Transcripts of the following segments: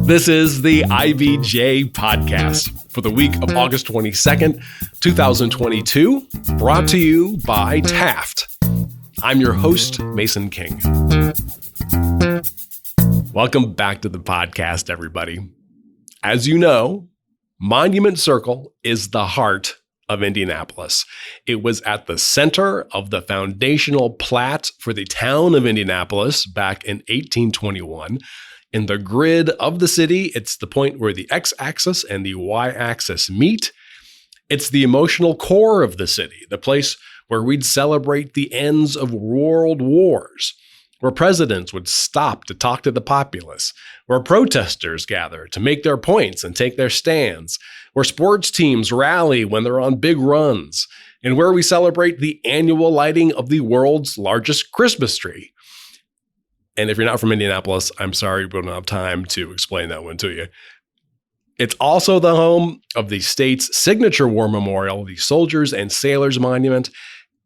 This is the IVJ podcast for the week of August 22nd, 2022, brought to you by Taft. I'm your host, Mason King. Welcome back to the podcast, everybody. As you know, Monument Circle is the heart of Indianapolis. It was at the center of the foundational plat for the town of Indianapolis back in 1821. In the grid of the city, it's the point where the x-axis and the y-axis meet. It's the emotional core of the city, the place where we'd celebrate the ends of world wars, where presidents would stop to talk to the populace, where protesters gather to make their points and take their stands, where sports teams rally when they're on big runs, and where we celebrate the annual lighting of the world's largest Christmas tree. And if you're not from Indianapolis, I'm sorry, we don't have time to explain that one to you. It's also the home of the state's signature war memorial, the Soldiers and Sailors Monument,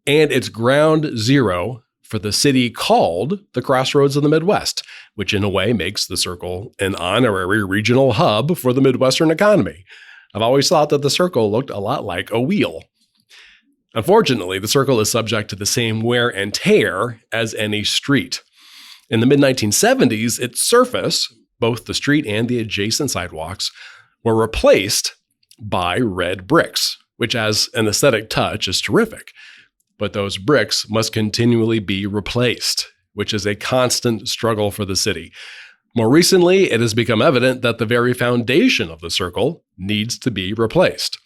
and it's ground zero for the city called the Crossroads of the Midwest, which in a way makes the Circle an honorary regional hub for the Midwestern economy. I've always thought that the Circle looked a lot like a wheel. Unfortunately, the Circle is subject to the same wear and tear as any street. In the mid-1970s, its surface, both the street and the adjacent sidewalks, were replaced by red bricks, which as an aesthetic touch is terrific. But those bricks must continually be replaced, which is a constant struggle for the city. More recently, it has become evident that the very foundation of the Circle needs to be replaced.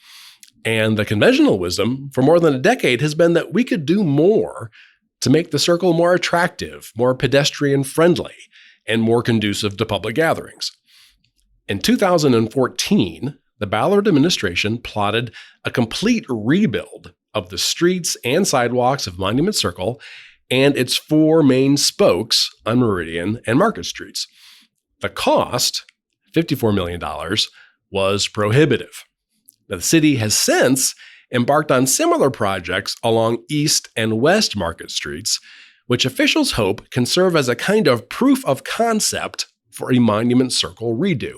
And the conventional wisdom for more than a decade has been that we could do more to make the Circle more attractive, more pedestrian-friendly, and more conducive to public gatherings. In 2014, the Ballard administration plotted a complete rebuild of the streets and sidewalks of Monument Circle and its four main spokes on Meridian and Market streets. The cost, $54 million, was prohibitive. Now, the city has since embarked on similar projects along East and West Market streets, which officials hope can serve as a kind of proof of concept for a Monument Circle redo.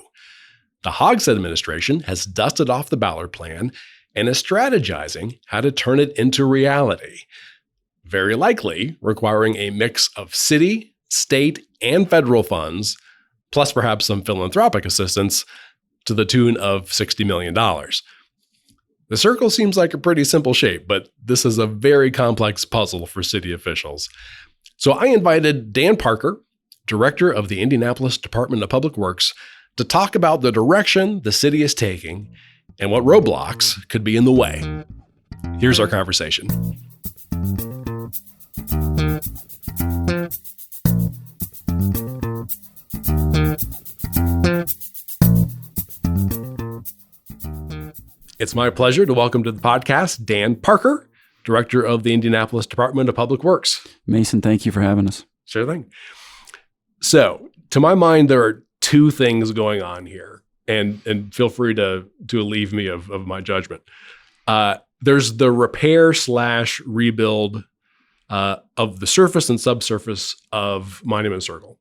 The Hogshead administration has dusted off the Ballard plan and is strategizing how to turn it into reality, very likely requiring a mix of city, state, and federal funds, plus perhaps some philanthropic assistance to the tune of $60 million. The Circle seems like a pretty simple shape, but this is a very complex puzzle for city officials. So I invited Dan Parker, director of the Indianapolis Department of Public Works, to talk about the direction the city is taking and what roadblocks could be in the way. Here's our conversation. It's my pleasure to welcome to the podcast Dan Parker, director of the Indianapolis Department of Public Works. Mason, thank you for having us. Sure thing. So, to my mind, there are two things going on here, and feel free to relieve me of my judgment. There's the repair/rebuild of the surface and subsurface of Monument Circle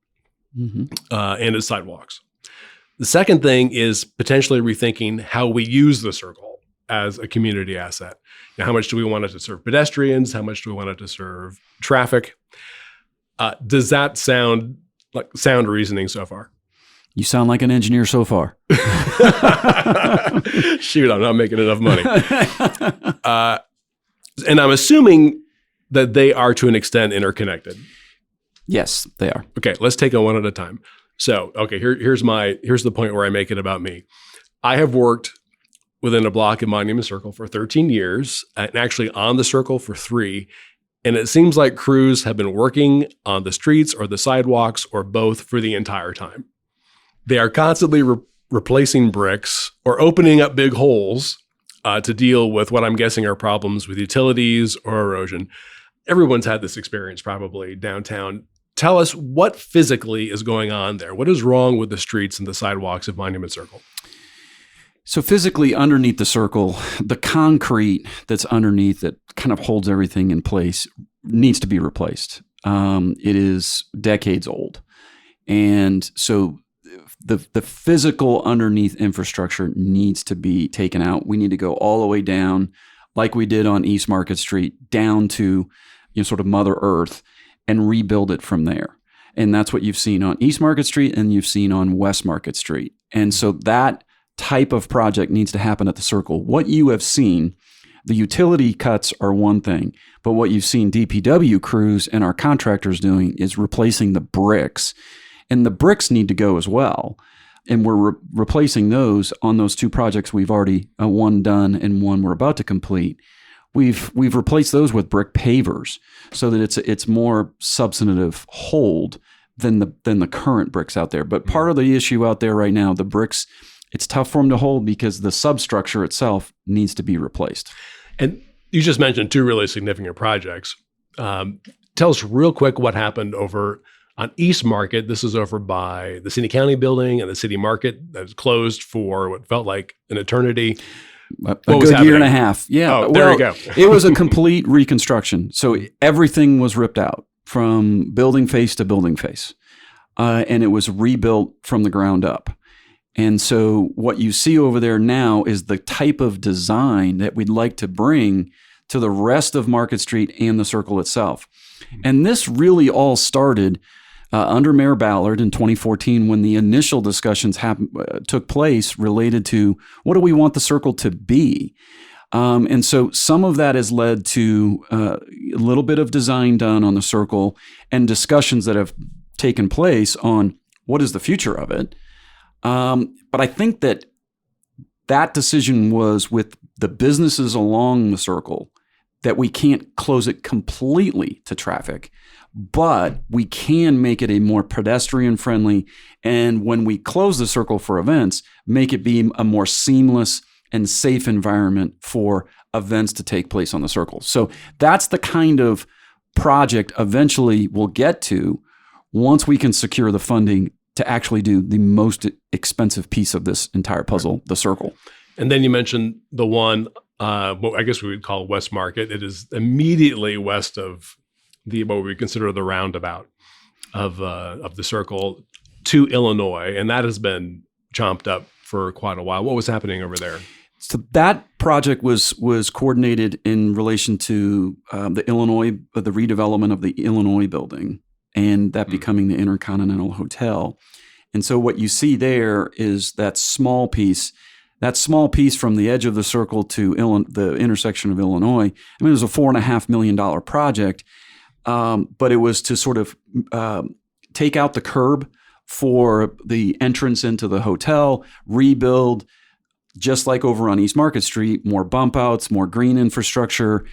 and its sidewalks. The second thing is potentially rethinking how we use the Circle as a community asset. Now, how much do we want it to serve pedestrians? How much do we want it to serve traffic? Does that sound like sound reasoning so far? You sound like an engineer so far. Shoot, I'm not making enough money. And I'm assuming that they are to an extent interconnected. Yes, they are. Okay, let's take it one at a time. So, okay, here's the point where I make it about me. I have worked within a block of Monument Circle for 13 years, and actually on the Circle for 3. And it seems like crews have been working on the streets or the sidewalks or both for the entire time. They are constantly replacing bricks or opening up big holes to deal with what I'm guessing are problems with utilities or erosion. Everyone's had this experience probably downtown. Tell us what physically is going on there. What is wrong with the streets and the sidewalks of Monument Circle? So physically underneath the Circle, the concrete that's underneath that kind of holds everything in place needs to be replaced. It is decades old. And so the physical underneath infrastructure needs to be taken out. We need to go all the way down, like we did on East Market Street, down to sort of Mother Earth, and rebuild it from there. And that's what you've seen on East Market Street and you've seen on West Market Street. And so that type of project needs to happen at the Circle. What you have seen, the utility cuts are one thing, but what you've seen DPW crews and our contractors doing is replacing the bricks. And the bricks need to go as well. And we're replacing those on those two projects we've already one done and one we're about to complete. We've replaced those with brick pavers so that it's more substantive hold than the current bricks out there. But part of the issue out there right now, the bricks, it's tough for them to hold because the substructure itself needs to be replaced. And you just mentioned two really significant projects. Tell us real quick what happened over on East Market. This is over by the City County building and the City Market that was closed for what felt like an eternity. A good year and a half. Yeah. Oh, there you go. It was a complete reconstruction. So everything was ripped out from building face to building face. And it was rebuilt from the ground up. And so what you see over there now is the type of design that we'd like to bring to the rest of Market Street and the Circle itself. And this really all started under Mayor Ballard in 2014 when the initial discussions took place related to what do we want the Circle to be? And so some of that has led to a little bit of design done on the Circle and discussions that have taken place on what is the future of it. But I think that decision was with the businesses along the Circle that we can't close it completely to traffic, but we can make it a more pedestrian-friendly, and when we close the Circle for events, make it be a more seamless and safe environment for events to take place on the Circle. So that's the kind of project eventually we'll get to once we can secure the funding to actually do the most expensive piece of this entire puzzle, the Circle. And then you mentioned the one, what I guess we would call West Market. It is immediately west of what we consider the roundabout of the Circle to Illinois, and that has been chomped up for quite a while. What was happening over there? So that project was coordinated in relation to the redevelopment of the Illinois building, and that becoming the Intercontinental Hotel. And so what you see there is that small piece from the edge of the Circle to the intersection of Illinois. I mean, it was a $4.5 million project, but it was to sort of take out the curb for the entrance into the hotel, rebuild, just like over on East Market Street, more bump outs, more green infrastructure,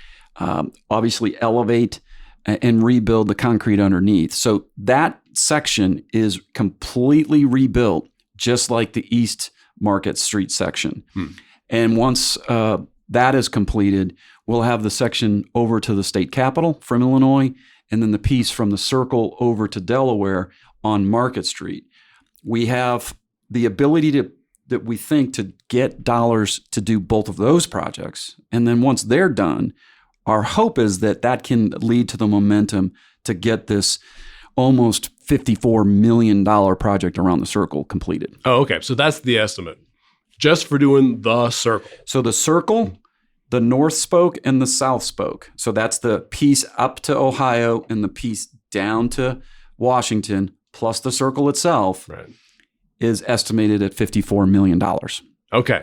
obviously elevate and rebuild the concrete underneath. So that section is completely rebuilt, just like the East Market Street section. And once that is completed, we'll have the section over to the state capitol from Illinois, and then the piece from the Circle over to Delaware on Market Street. We have the ability that we think to get dollars to do both of those projects. And then once they're done, our hope is that can lead to the momentum to get this almost $54 million project around the Circle completed. Oh, okay. So that's the estimate just for doing the Circle. So the Circle, the North Spoke, and the South Spoke. So that's the piece up to Ohio and the piece down to Washington, plus the Circle itself, right, is estimated at $54 million. Okay.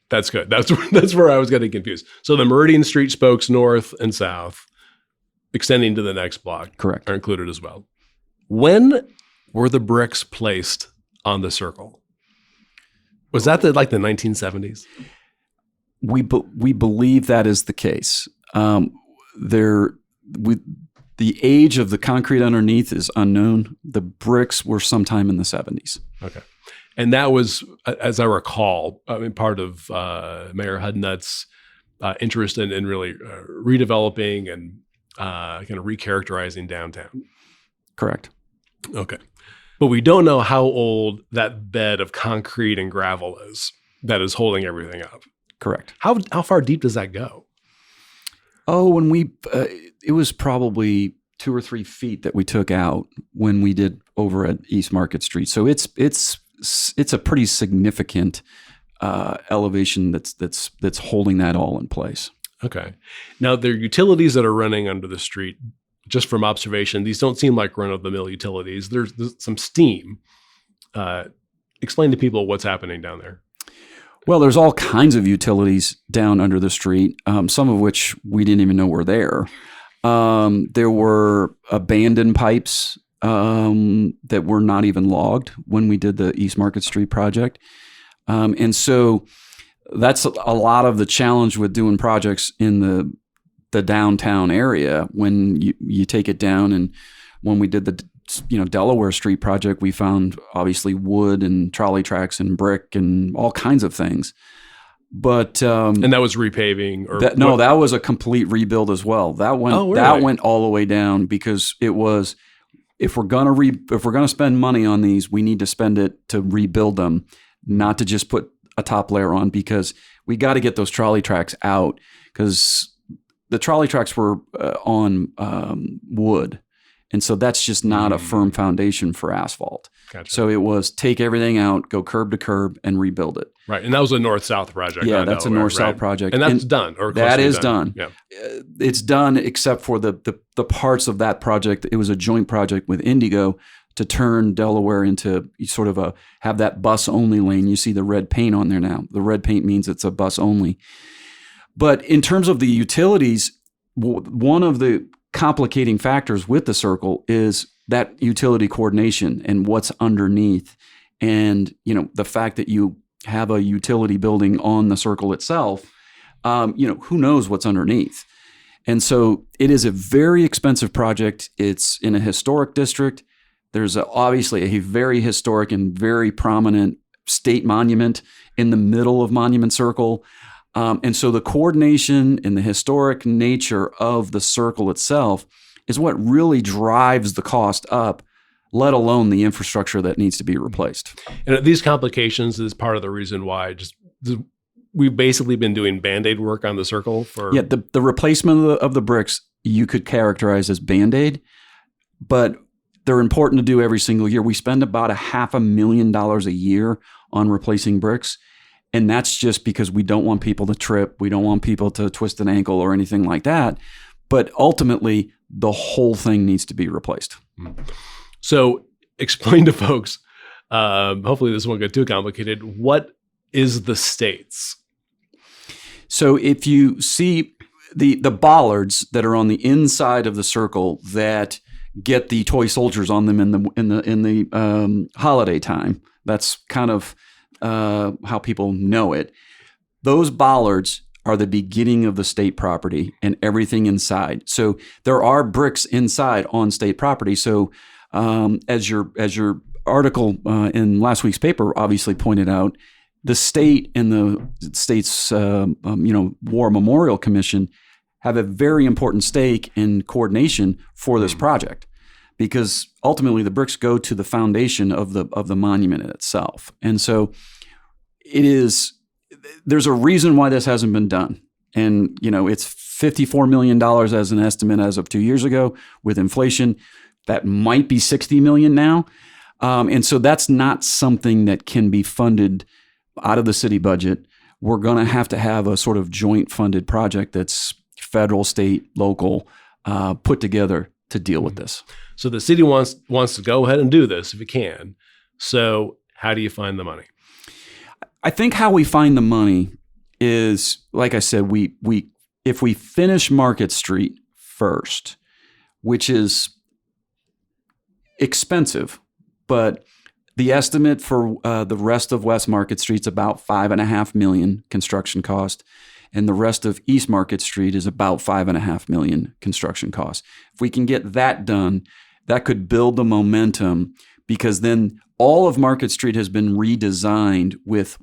That's good. That's where I was getting confused. So the Meridian Street spokes north and south, extending to the next block, correct, are included as well. When were the bricks placed on the Circle? Was that like the 1970s? We believe that is the case. The age of the concrete underneath is unknown. The bricks were sometime in the 70s. Okay. And that was, as I recall, part of Mayor Hudnut's interest in really redeveloping and kind of recharacterizing downtown. Correct. Okay. But we don't know how old that bed of concrete and gravel is that is holding everything up. Correct. How far deep does that go? Oh, when it was probably 2 or 3 feet that we took out when we did over at East Market Street. So it's it's a pretty significant elevation that's holding that all in place. Okay. Now, there are utilities that are running under the street. Just from observation, these don't seem like run-of-the-mill utilities. There's some steam. Explain to people what's happening down there. Well, there's all kinds of utilities down under the street, some of which we didn't even know were there. There were abandoned pipes that were not even logged when we did the East Market Street project. And so that's a lot of the challenge with doing projects in the downtown area when you take it down. And when we did the Delaware Street project, we found obviously wood and trolley tracks and brick and all kinds of things. But and that was repaving, or that was a complete rebuild as well. That went all the way down because it was, if we're gonna spend money on these, we need to spend it to rebuild them, not to just put a top layer on, because we got to get those trolley tracks out, because the trolley tracks were on wood. And so that's just not a firm foundation for asphalt. Gotcha. So it was take everything out, go curb to curb, and rebuild it. Right. And that was a north-south project. Yeah, that's a north-south project. And that's done. Or that is done. Yeah. It's done, except for the parts of that project. It was a joint project with Indigo to turn Delaware into sort of have that bus-only lane. You see the red paint on there now. The red paint means it's a bus-only. But in terms of the utilities, one of the complicating factors with the circle is that utility coordination and what's underneath. And, the fact that you have a utility building on the circle itself, who knows what's underneath. And so it is a very expensive project. It's in a historic district. There's obviously a very historic and very prominent state monument in the middle of Monument Circle. And so the coordination and the historic nature of the circle itself is what really drives the cost up, let alone the infrastructure that needs to be replaced. And these complications is part of the reason why we've basically been doing Band-Aid work on the circle for... Yeah, the replacement of the bricks you could characterize as Band-Aid, but they're important to do every single year. We spend about $500,000 a year on replacing bricks. And that's just because we don't want people to trip. We don't want people to twist an ankle or anything like that. But ultimately, the whole thing needs to be replaced. So explain to folks, hopefully this won't get too complicated, what is the States? So if you see the bollards that are on the inside of the circle that get the toy soldiers on them in the holiday time, that's kind of how people know it. Those bollards are the beginning of the state property and everything inside. So there are bricks inside on state property. So as your article in last week's paper obviously pointed out, the state and the state's War Memorial Commission have a very important stake in coordination for this project, because ultimately the bricks go to the foundation of the monument itself. And so there's a reason why this hasn't been done. And, it's $54 million as an estimate as of 2 years ago. With inflation, that might be $60 million now. And so that's not something that can be funded out of the city budget. We're going to have a sort of joint funded project that's federal, state, local, put together to deal with this. So the city wants to go ahead and do this if it can. So how do you find the money? I think how we find the money is, like I said, if we finish Market Street first, which is expensive, but the estimate for the rest of West Market Street's about $5.5 million construction cost, and the rest of East Market Street is about $5.5 million construction cost. If we can get that done, that could build the momentum, because then all of Market Street has been redesigned with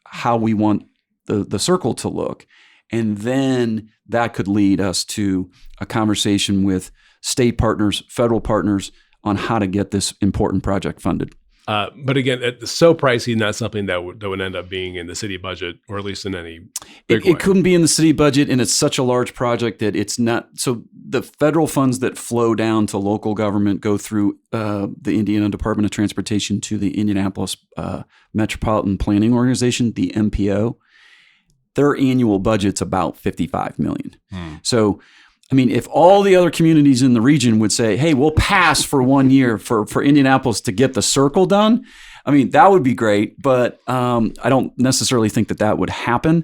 how we want the circle to look. And then that could lead us to a conversation with state partners, federal partners, on how to get this important project funded. But again, it's so pricey, not something that would end up being in the city budget, or at least in any big way. It couldn't be in the city budget, and it's such a large project that it's not. So the federal funds that flow down to local government go through the Indiana Department of Transportation to the Indianapolis Metropolitan Planning Organization, the MPO. Their annual budget's about $55 million. So, I mean, if all the other communities in the region would say, hey, we'll pass for 1 year for Indianapolis to get the circle done, I mean, that would be great. But I don't necessarily think that would happen.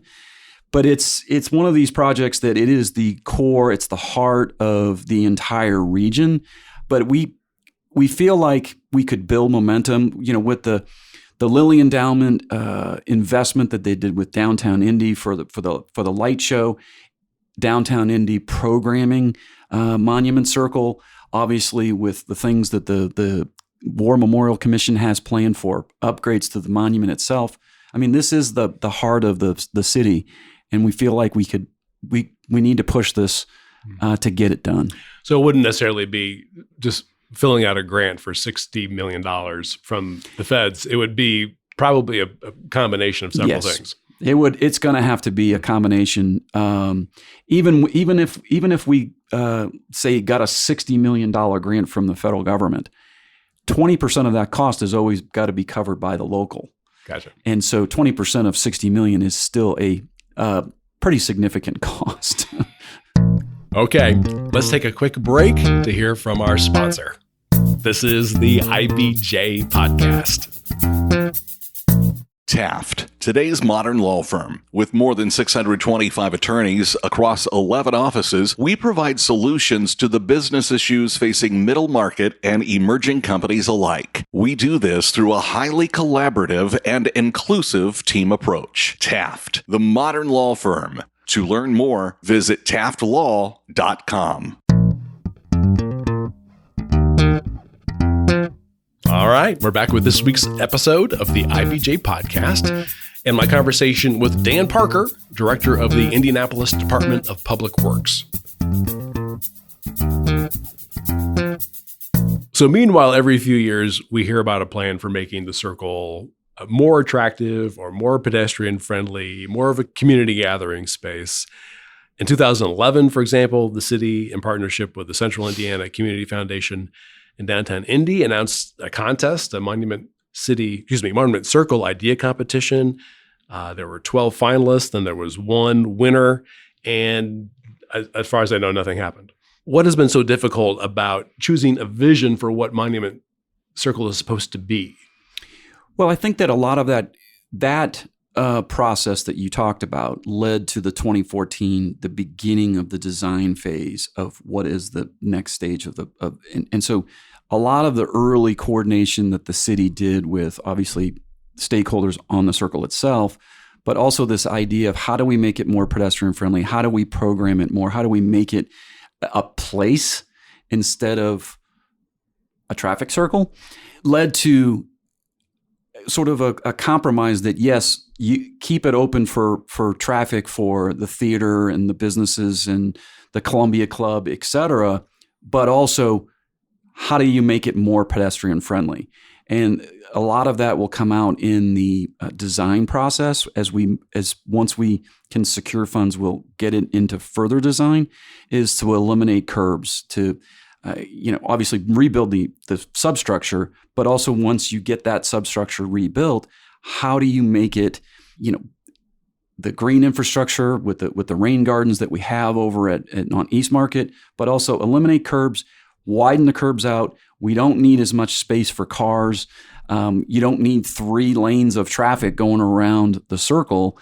But it's one of these projects that it is the core, it's the heart of the entire region. But we feel like we could build momentum, with the Lilly Endowment investment that they did with Downtown Indy for the light show. Downtown Indy programming, Monument Circle, obviously with the things that the War Memorial Commission has planned for upgrades to the monument itself. I mean, this is the heart of the city, and we feel like we need to push this to get it done. So it wouldn't necessarily be just filling out a grant for $60 million from the feds. It would be probably a combination of several things. It's going to have to be a combination. Even if we say got a $60 million grant from the federal government, 20% of that cost has always got to be covered by the local. Gotcha. And so 20% of $60 million is still a pretty significant cost. Okay, let's take a quick break to hear from our sponsor. This is the IBJ Podcast. Taft, today's modern law firm. With more than 625 attorneys across 11 offices, we provide solutions to the business issues facing middle market and emerging companies alike. We do this through a highly collaborative and inclusive team approach. Taft, the modern law firm. To learn more, visit taftlaw.com. All right, we're back with this week's episode of the IBJ Podcast and my conversation with Dan Parker, Director of the Indianapolis Department of Public Works. So meanwhile, every few years, we hear about a plan for making the circle more attractive or more pedestrian-friendly, more of a community gathering space. In 2011, for example, the city, in partnership with the Central Indiana Community Foundation in downtown Indy, announced a contest, a Monument Circle idea competition. There were 12 finalists, and there was one winner. And as far as I know, nothing happened. What has been so difficult about choosing a vision for what Monument Circle is supposed to be? Well, I think that a lot of that process that you talked about led to the 2014, the beginning of the design phase of what is the next stage and so a lot of the early coordination that the city did with obviously stakeholders on the circle itself, but also this idea of how do we make it more pedestrian friendly? How do we program it more? How do we make it a place instead of a traffic circle? Led to sort of a compromise that, yes, you keep it open for traffic for the theater and the businesses and the Columbia Club, et cetera, but also how do you make it more pedestrian friendly? And a lot of that will come out in the design process as once we can secure funds, we'll get it into further design, is to eliminate curbs, to obviously rebuild the substructure, but also once you get that substructure rebuilt, how do you make it, the green infrastructure with the rain gardens that we have over on East Market, but also eliminate curbs, widen the curbs out. We don't need as much space for cars. You don't need 3 lanes of traffic going around the circle.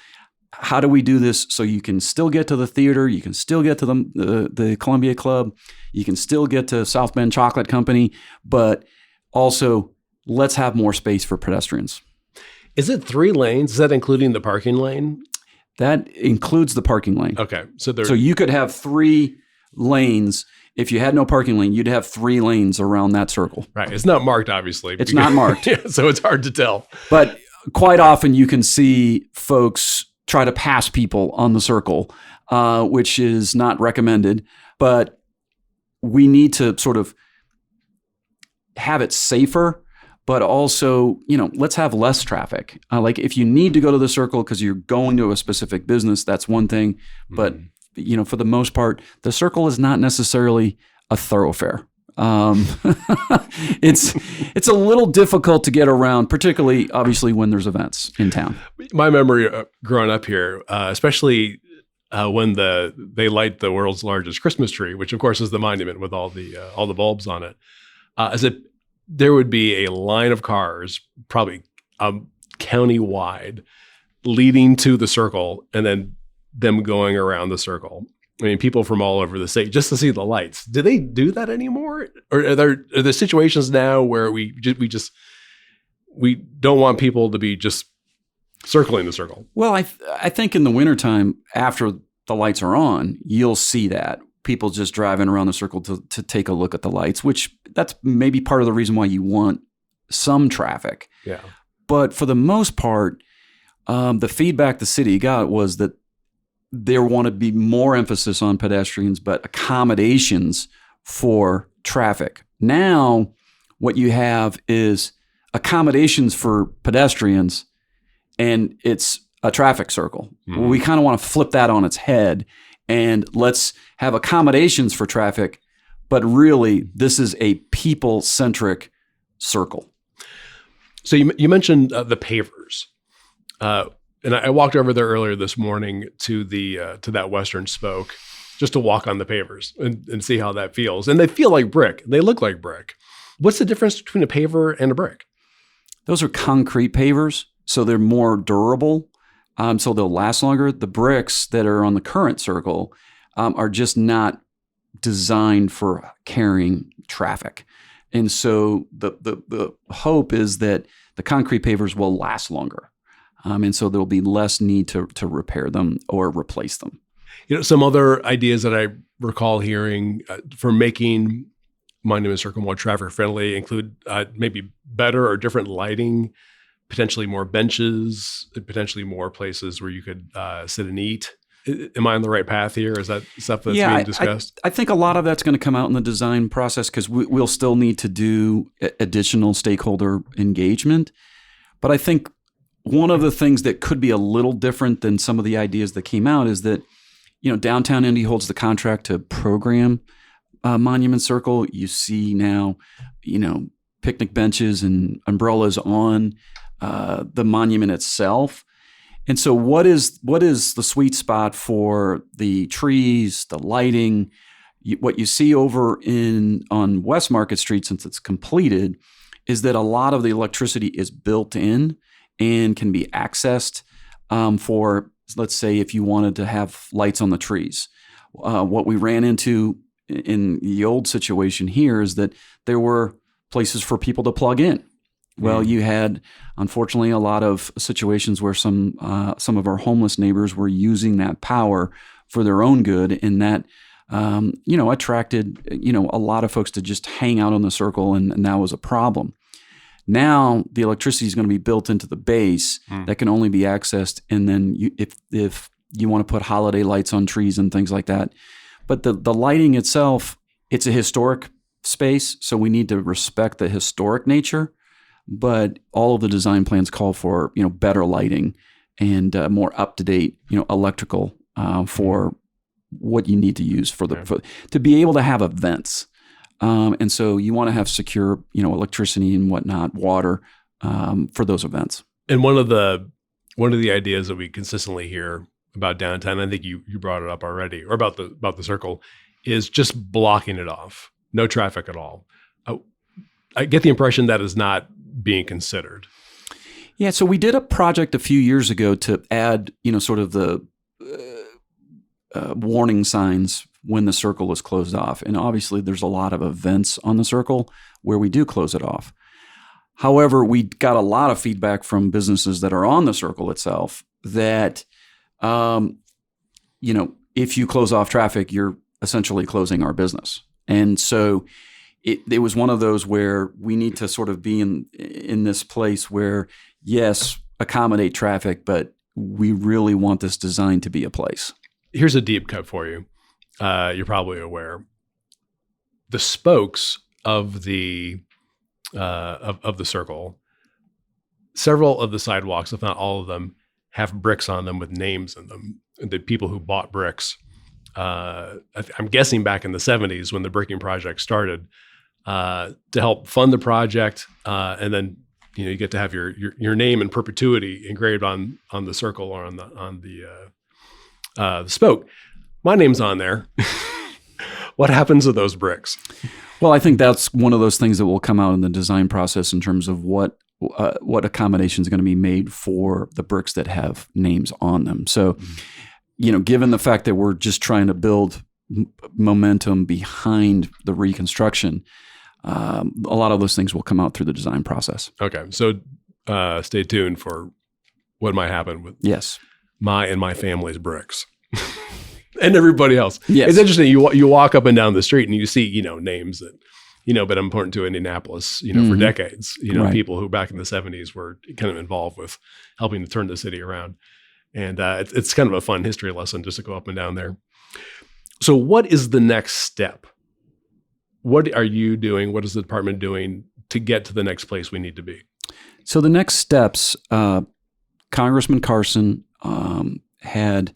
How do we do this so you can still get to the theater, you can still get to the Columbia Club, you can still get to South Bend Chocolate Company, but also let's have more space for pedestrians. Is it 3 lanes? Is that including the parking lane? That includes the parking lane. Okay. So you could have 3 lanes. If you had no parking lane, you'd have 3 lanes around that circle. Right. It's not marked, obviously. It's not marked. Yeah, so it's hard to tell. But quite often you can see folks try to pass people on the circle, which is not recommended. But we need to sort of have it safer, but also, let's have less traffic. Like if you need to go to the circle because you're going to a specific business, that's one thing. But, for the most part, the circle is not necessarily a thoroughfare. It's a little difficult to get around, particularly obviously when there's events in town. My memory growing up here, especially when they light the world's largest Christmas tree, which of course is the monument with all the bulbs on it, there would be a line of cars, probably county-wide, leading to the circle, and then them going around the circle. I mean, people from all over the state just to see the lights. Do they do that anymore? Or are there situations now where we don't want people to be just circling the circle? Well, I think in the wintertime, after the lights are on, you'll see that. People just driving around the circle to take a look at the lights, which that's maybe part of the reason why you want some traffic. Yeah. But for the most part, the feedback the city got was that there want to be more emphasis on pedestrians, but accommodations for traffic. Now, what you have is accommodations for pedestrians, and it's a traffic circle. Mm-hmm. We kind of want to flip that on its head, and let's have accommodations for traffic, but really, this is a people-centric circle. So you mentioned the pavers. And I walked over there earlier this morning to that western spoke just to walk on the pavers and see how that feels. And they feel like brick. They look like brick. What's the difference between a paver and a brick? Those are concrete pavers, so they're more durable, so they'll last longer. The bricks that are on the current circle are just not designed for carrying traffic. And so the hope is that the concrete pavers will last longer. And so there'll be less need to repair them or replace them. Some other ideas that I recall hearing for making Monument Circle more traffic friendly include maybe better or different lighting, potentially more benches, potentially more places where you could sit and eat. Am I on the right path here? Is that stuff that's being discussed? I think a lot of that's going to come out in the design process because we'll still need to do additional stakeholder engagement. But I think one of the things that could be a little different than some of the ideas that came out is that, Downtown Indy holds the contract to program Monument Circle. You see now, picnic benches and umbrellas on the monument itself. And so what is the sweet spot for the trees, the lighting? What you see over on West Market Street, since it's completed, is that a lot of the electricity is built in and can be accessed for, let's say, if you wanted to have lights on the trees. What we ran into in the old situation here is that there were places for people to plug in. Well, you had, unfortunately, a lot of situations where some of our homeless neighbors were using that power for their own good, and that attracted a lot of folks to just hang out on the circle, and that was a problem. Now the electricity is going to be built into the base that can only be accessed, and then if you want to put holiday lights on trees and things like that. But the lighting itself, it's a historic space, so we need to respect the historic nature. But all of the design plans call for better lighting and more up to date electrical for what you need to use to be able to have events. And so you want to have secure, electricity and whatnot, water for those events. And one of the ideas that we consistently hear about downtown, I think you brought it up already, or about the circle, is just blocking it off, no traffic at all. I get the impression that is not being considered. Yeah, so we did a project a few years ago to add, sort of the warning signs when the circle is closed off. And obviously there's a lot of events on the circle where we do close it off. However, we got a lot of feedback from businesses that are on the circle itself that, if you close off traffic, you're essentially closing our business. And so it was one of those where we need to sort of be in this place where, yes, accommodate traffic, but we really want this design to be a place. Here's a deep cut for you. You're probably aware. The spokes of the of the circle, several of the sidewalks, if not all of them, have bricks on them with names in them. The people who bought bricks, I'm guessing back in the 70s when the bricking project started, to help fund the project, and then you get to have your name in perpetuity engraved on the circle or on the spoke. My name's on there. What happens to those bricks? Well, I think that's one of those things that will come out in the design process in terms of what accommodations are going to be made for the bricks that have names on them. So, given the fact that we're just trying to build momentum behind the reconstruction, a lot of those things will come out through the design process. Okay. So stay tuned for what might happen with my and my family's bricks. And everybody else. Yes. It's interesting. You walk up and down the street and you see, names that, been important to Indianapolis, for decades, Right. people who back in the 70s were kind of involved with helping to turn the city around. And it's kind of a fun history lesson just to go up and down there. So what is the next step? What are you doing? What is the department doing to get to the next place we need to be? So the next steps, Congressman Carson had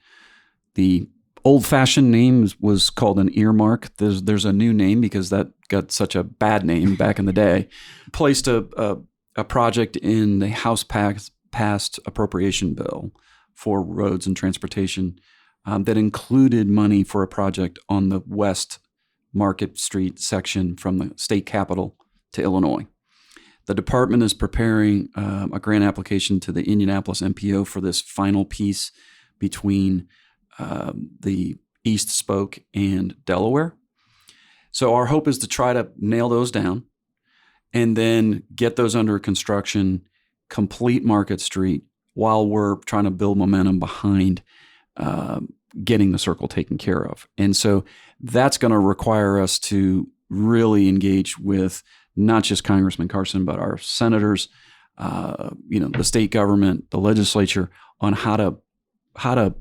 the old-fashioned name was called an earmark. There's a new name because that got such a bad name back in the day. Placed a project in the House passed appropriation bill for roads and transportation that included money for a project on the West Market Street section from the state capitol to Illinois. The department is preparing a grant application to the Indianapolis MPO for this final piece between the East Spoke and Delaware. So our hope is to try to nail those down and then get those under construction, complete Market Street, while we're trying to build momentum behind getting the circle taken care of. And so that's going to require us to really engage with not just Congressman Carson, but our senators, the state government, the legislature, on how to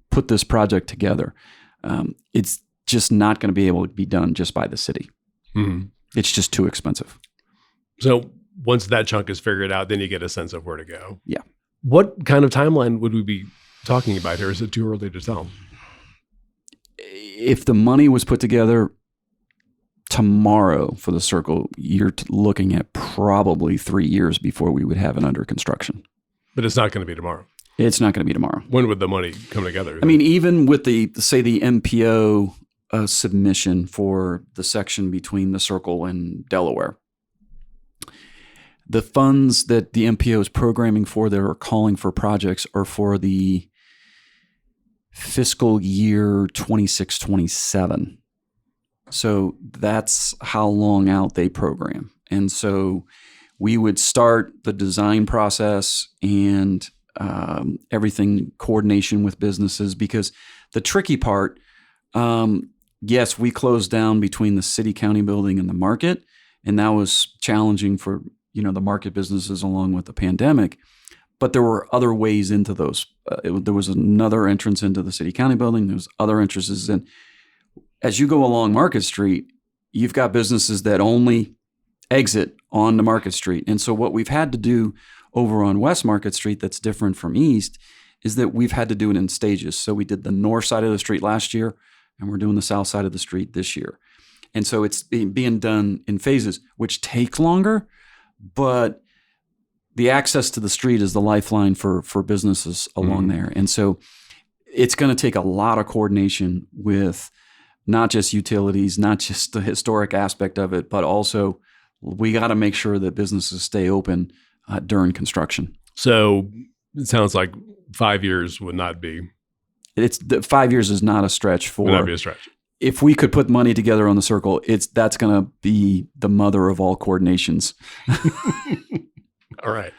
put this project together. It's just not going to be able to be done just by the city. Mm-hmm. It's just too expensive. So once that chunk is figured out, then you get a sense of where to go. Yeah. What kind of timeline would we be talking about here? Is it too early to tell? If the money was put together tomorrow for the circle, you're looking at probably 3 years before we would have it under construction. But it's not going to be tomorrow. It's not going to be tomorrow. When would the money come together? I mean, even with the MPO submission for the section between the circle and Delaware, the funds that the MPO is programming for that are calling for projects are for the fiscal year 26-27. So that's how long out they program. And so we would start the design process and everything, coordination with businesses, because the tricky part, yes, we closed down between the city-county building and the market, and that was challenging for the market businesses along with the pandemic. But there were other ways into those. There was another entrance into the city-county building. There was other entrances in. As you go along Market Street, you've got businesses that only exit onto Market Street. And so what we've had to do over on West Market Street that's different from East is that we've had to do it in stages. So we did the north side of the street last year, and we're doing the south side of the street this year. And so it's being done in phases, which takes longer, but the access to the street is the lifeline for businesses along there. And so it's going to take a lot of coordination with not just utilities, not just the historic aspect of it, but also we got to make sure that businesses stay open during construction. So it sounds like 5 years would not be. 5 years is not a stretch for. Would not be a stretch. If we could put money together on the circle, that's going to be the mother of all coordinations. All right.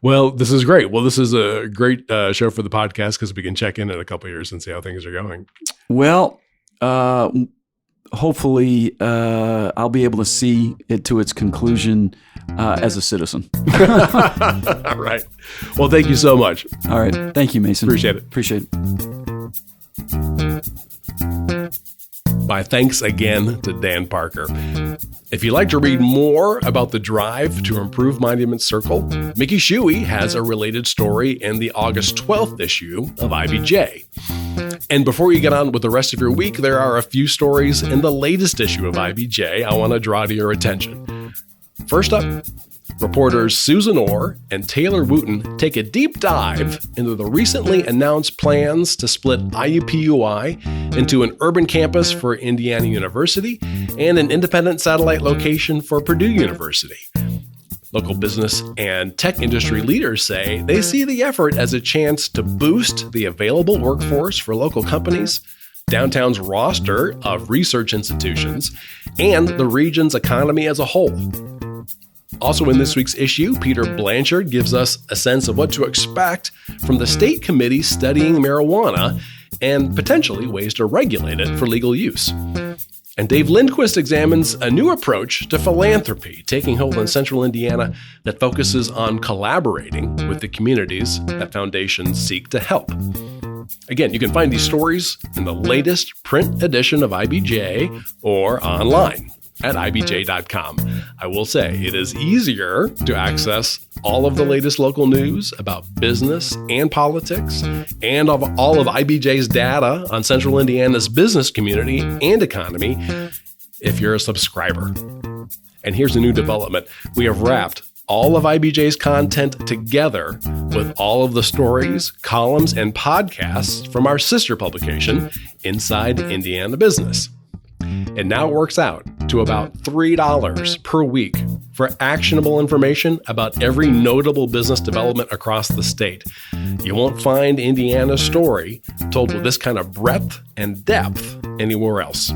Well, this is great. Well, this is a great show for the podcast because we can check in a couple of years and see how things are going. Well, hopefully I'll be able to see it to its conclusion as a citizen. All right. Well, thank you so much. All right. Thank you, Mason. Appreciate it. Appreciate it. My thanks again to Dan Parker. If you'd like to read more about the drive to improve Monument Circle, Mickey Shuey has a related story in the August 12th issue of IBJ. And before you get on with the rest of your week, there are a few stories in the latest issue of IBJ I want to draw to your attention. First up, reporters Susan Orr and Taylor Wooten take a deep dive into the recently announced plans to split IUPUI into an urban campus for Indiana University and an independent satellite location for Purdue University. Local business and tech industry leaders say they see the effort as a chance to boost the available workforce for local companies, downtown's roster of research institutions, and the region's economy as a whole. Also in this week's issue, Peter Blanchard gives us a sense of what to expect from the state committee studying marijuana and potentially ways to regulate it for legal use. And Dave Lindquist examines a new approach to philanthropy taking hold in central Indiana that focuses on collaborating with the communities that foundations seek to help. Again, you can find these stories in the latest print edition of IBJ or online at ibj.com. I will say it is easier to access all of the latest local news about business and politics and of all of IBJ's data on Central Indiana's business community and economy if you're a subscriber. And here's a new development. We have wrapped all of IBJ's content together with all of the stories, columns, and podcasts from our sister publication, Inside Indiana Business. It now works out to about $3 per week for actionable information about every notable business development across the state. You won't find Indiana's story told with this kind of breadth and depth anywhere else.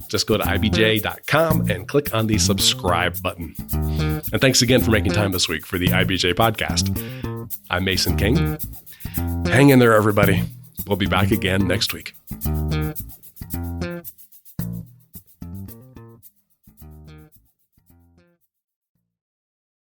Just go to ibj.com and click on the subscribe button. And thanks again for making time this week for the IBJ podcast. I'm Mason King. Hang in there, everybody. We'll be back again next week.